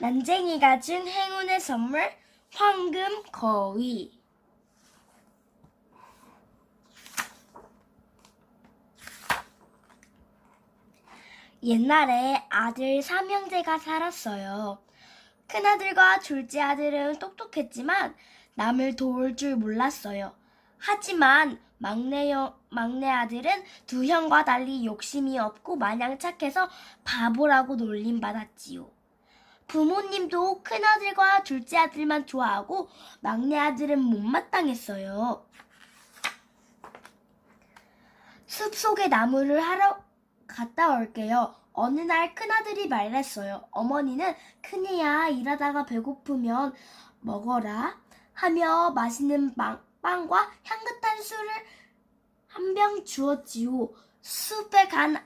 난쟁이가 준 행운의 선물, 황금 거위. 옛날에 아들 삼형제가 살았어요. 큰아들과 둘째 아들은 똑똑했지만 남을 도울 줄 몰랐어요. 하지만 막내 아들은 두 형과 달리 욕심이 없고 마냥 착해서 바보라고 놀림받았지요. 부모님도 큰아들과 둘째 아들만 좋아하고 막내 아들은 못마땅했어요. 숲속에 나무를 하러 갔다 올게요. 어느 날 큰아들이 말했어요. 어머니는 큰애야 일하다가 배고프면 먹어라 하며 맛있는 빵과 향긋한 술을 한 병 주었지요. 숲에 간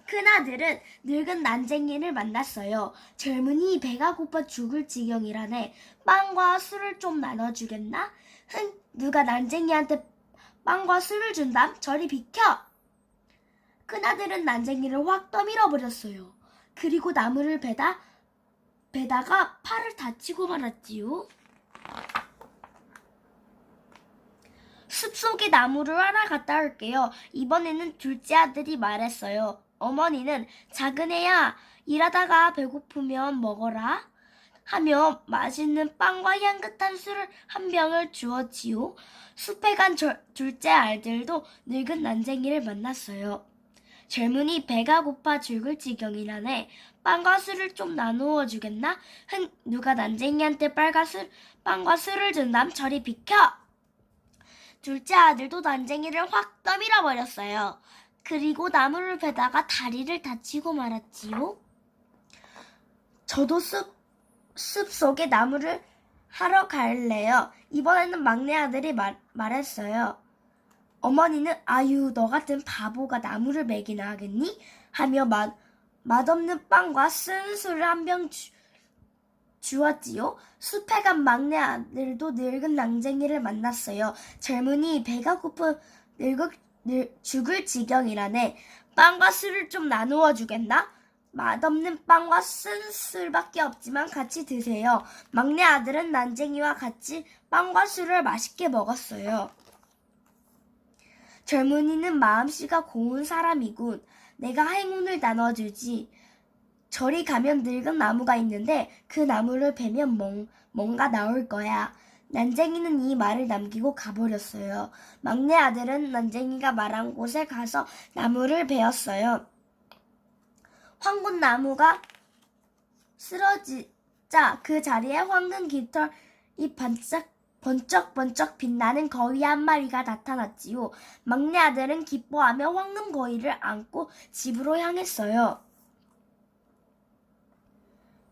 큰아들은 늙은 난쟁이를 만났어요. 젊은이 배가 고파 죽을 지경이라네. 빵과 술을 좀 나눠주겠나? 누가 난쟁이한테 빵과 술을 준담? 저리 비켜! 큰아들은 난쟁이를 확 떠밀어 버렸어요. 그리고 나무를 베다가 팔을 다치고 말았지요. 숲속에 나무를 하러 갔다 올게요. 이번에는 둘째 아들이 말했어요. 어머니는 작은애야 일하다가 배고프면 먹어라 하며 맛있는 빵과 향긋한 술을 한 병을 주었지요. 숲에 간 둘째 아들도 늙은 난쟁이를 만났어요. 젊은이 배가 고파 죽을 지경이라네. 빵과 술을 좀 나누어 주겠나? 누가 난쟁이한테 빵과 술을 준담? 저리 비켜! 둘째 아들도 난쟁이를 확 떠밀어 버렸어요. 그리고 나무를 베다가 다리를 다치고 말았지요. 저도 숲속에 나무를 하러 갈래요. 이번에는 막내 아들이 말했어요. 어머니는 아유 너 같은 바보가 나무를 베기나 하겠니? 하며 맛없는 빵과 쓴 술을 한 병 주었지요. 숲에 간 막내 아들도 늙은 난쟁이를 만났어요. 젊은이 배가 고파 죽을 지경이라네. 빵과 술을 좀 나누어 주겠나? 맛없는 빵과 쓴 술밖에 없지만 같이 드세요. 막내 아들은 난쟁이와 같이 빵과 술을 맛있게 먹었어요. 젊은이는 마음씨가 고운 사람이군. 내가 행운을 나눠주지. 저리 가면 늙은 나무가 있는데 그 나무를 베면 뭔가 나올 거야. 난쟁이는 이 말을 남기고 가버렸어요. 막내 아들은 난쟁이가 말한 곳에 가서 나무를 베었어요. 황금나무가 쓰러지자 그 자리에 황금 깃털이 번쩍번쩍 빛나는 거위 한 마리가 나타났지요. 막내 아들은 기뻐하며 황금 거위를 안고 집으로 향했어요.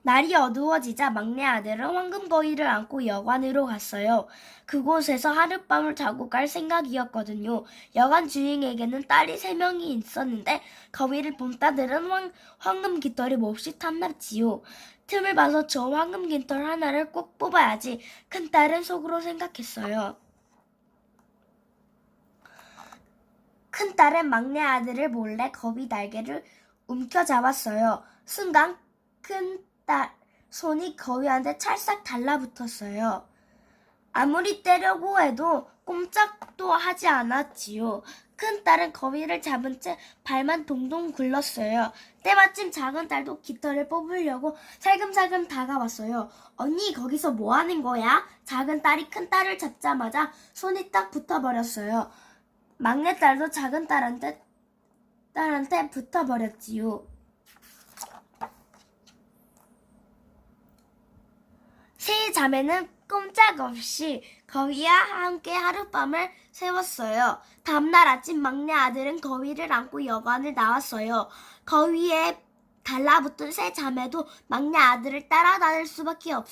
날이 어두워지자 막내 아들은 황금 거위를 안고 여관으로 갔어요. 그곳에서 하룻밤을 자고 갈 생각이었거든요. 여관 주인에게는 딸이 3명이 있었는데 거위를 본 딸들은 황금 깃털이 몹시 탐났지요. 틈을 봐서 저 황금 깃털 하나를 꼭 뽑아야지. 큰딸은 속으로 생각했어요. 큰딸은 막내 아들을 몰래 거위 날개를 움켜잡았어요. 순간 큰딸 손이 거위한테 찰싹 달라붙었어요. 아무리 떼려고 해도 꼼짝도 하지 않았지요. 큰딸은 거위를 잡은 채 발만 동동 굴렀어요. 때마침 작은 딸도 깃털을 뽑으려고 살금살금 다가왔어요. 언니 거기서 뭐 하는 거야? 작은 딸이 큰 딸을 잡자마자 손이 딱 붙어버렸어요. 막내 딸도 작은 딸한테 붙어버렸지요. 세 자매는 꼼짝없이 거위와 함께 하룻밤을 새웠어요. 다음날 아침 막내 아들은 거위를 안고 여관을 나왔어요. 거위에 달라붙은 세 자매도 막내 아들을 따라다닐 수밖에요.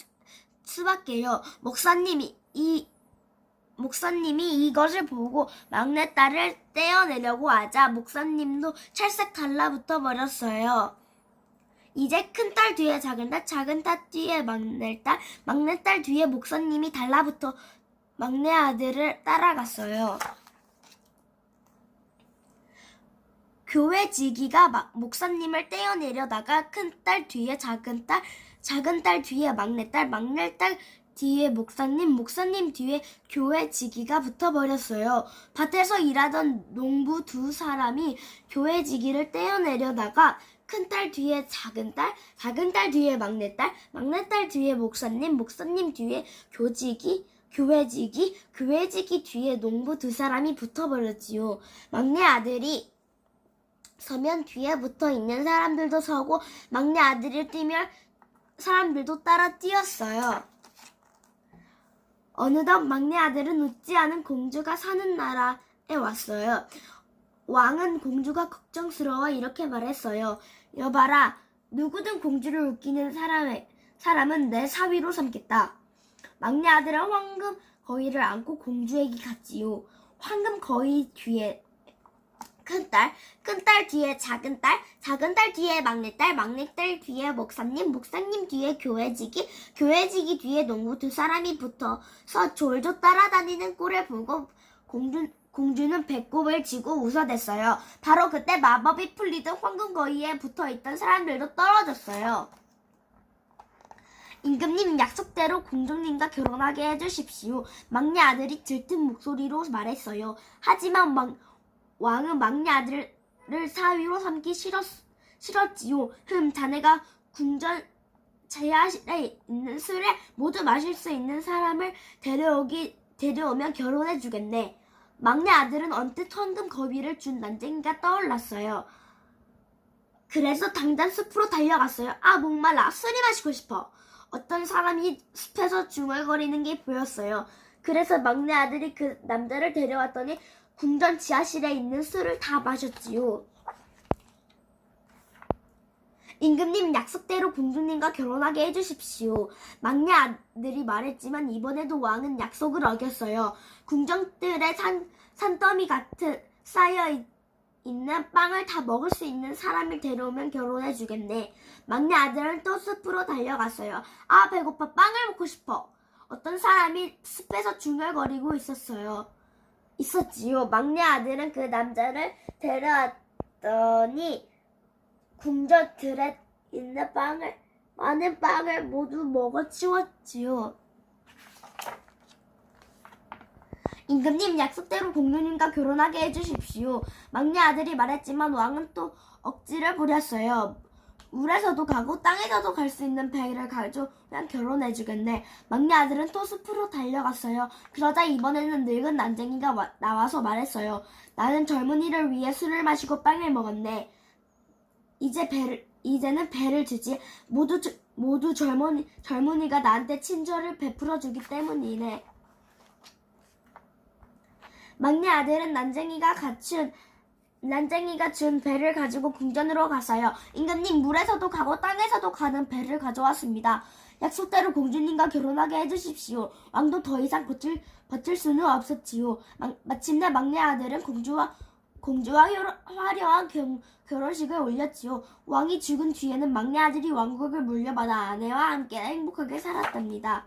목사님이 이것을 보고 막내딸을 떼어내려고 하자 목사님도 찰싹 달라붙어 버렸어요. 이제 큰딸 뒤에 작은딸, 작은딸 뒤에 막내딸, 막내딸 뒤에 목사님이 달라붙어 막내 아들을 따라갔어요. 교회 지기가 목사님을 떼어내려다가 큰딸 뒤에 작은딸, 작은딸 뒤에 막내딸, 막내딸 뒤에 목사님 뒤에 교회 지기가 붙어버렸어요. 밭에서 일하던 농부 두 사람이 교회 지기를 떼어내려다가 큰딸 뒤에 작은딸, 작은딸 뒤에 막내딸, 막내딸 뒤에 목사님 뒤에 교회지기 뒤에 농부 두 사람이 붙어버렸지요. 막내 아들이 서면 뒤에 붙어 있는 사람들도 서고 막내 아들이 뛰면 사람들도 따라 뛰었어요. 어느덧 막내 아들은 웃지 않은 공주가 사는 나라에 왔어요. 왕은 공주가 걱정스러워 이렇게 말했어요. 여봐라, 누구든 공주를 웃기는 사람은 내 사위로 삼겠다. 막내 아들은 황금 거위를 안고 공주에게 갔지요. 황금 거위 뒤에 큰딸, 큰딸 뒤에 작은딸, 작은딸 뒤에 막내딸, 막내딸 뒤에 목사님 뒤에 교회지기 뒤에 농부 두 사람이 붙어서 졸졸 따라다니는 꼴을 보고 공주는 배꼽을 쥐고 웃어댔어요. 바로 그때 마법이 풀리듯 황금 거위에 붙어있던 사람들도 떨어졌어요. 임금님 약속대로 공주님과 결혼하게 해주십시오. 막내 아들이 들뜬 목소리로 말했어요. 하지만 왕은 막내 아들을 사위로 삼기 싫었지요. 자네가 궁전 제야실에 있는 술에 모두 마실 수 있는 사람을 데려오면 결혼해주겠네. 막내 아들은 언뜻 황금 거위를 준 난쟁이가 떠올랐어요. 그래서 당장 숲으로 달려갔어요. 아, 목말라. 술이 마시고 싶어. 어떤 사람이 숲에서 중얼거리는 게 보였어요. 그래서 막내 아들이 그 남자를 데려왔더니 궁전 지하실에 있는 술을 다 마셨지요. 임금님 약속대로 공주님과 결혼하게 해주십시오. 막내 아들이 말했지만 이번에도 왕은 약속을 어겼어요. 궁전들의 산더미 같은 쌓여있는 빵을 다 먹을 수 있는 사람을 데려오면 결혼해주겠네. 막내 아들은 또 숲으로 달려갔어요. 아, 배고파. 빵을 먹고 싶어. 어떤 사람이 숲에서 중얼거리고 있었지요. 막내 아들은 그 남자를 데려왔더니 궁전들에 있는 많은 빵을 모두 먹어치웠지요. 임금님 약속대로 공주님과 결혼하게 해주십시오. 막내 아들이 말했지만 왕은 또 억지를 부렸어요. 물에서도 가고 땅에서도 갈 수 있는 배를 가져오면 결혼해주겠네. 막내 아들은 또 숲으로 달려갔어요. 그러자 이번에는 늙은 난쟁이가 나와서 말했어요. 나는 젊은이를 위해 술을 마시고 빵을 먹었네. 이제는 배를 주지. 모두 젊은이가 나한테 친절을 베풀어주기 때문이네. 막내 아들은 난쟁이가 준 배를 가지고 궁전으로 갔어요. 임금님, 물에서도 가고 땅에서도 가는 배를 가져왔습니다. 약속대로 공주님과 결혼하게 해주십시오. 왕도 더 이상 버틸 수는 없었지요. 마침내 막내 아들은 공주와 화려한 결혼식을 올렸지요. 왕이 죽은 뒤에는 막내 아들이 왕국을 물려받아 아내와 함께 행복하게 살았답니다.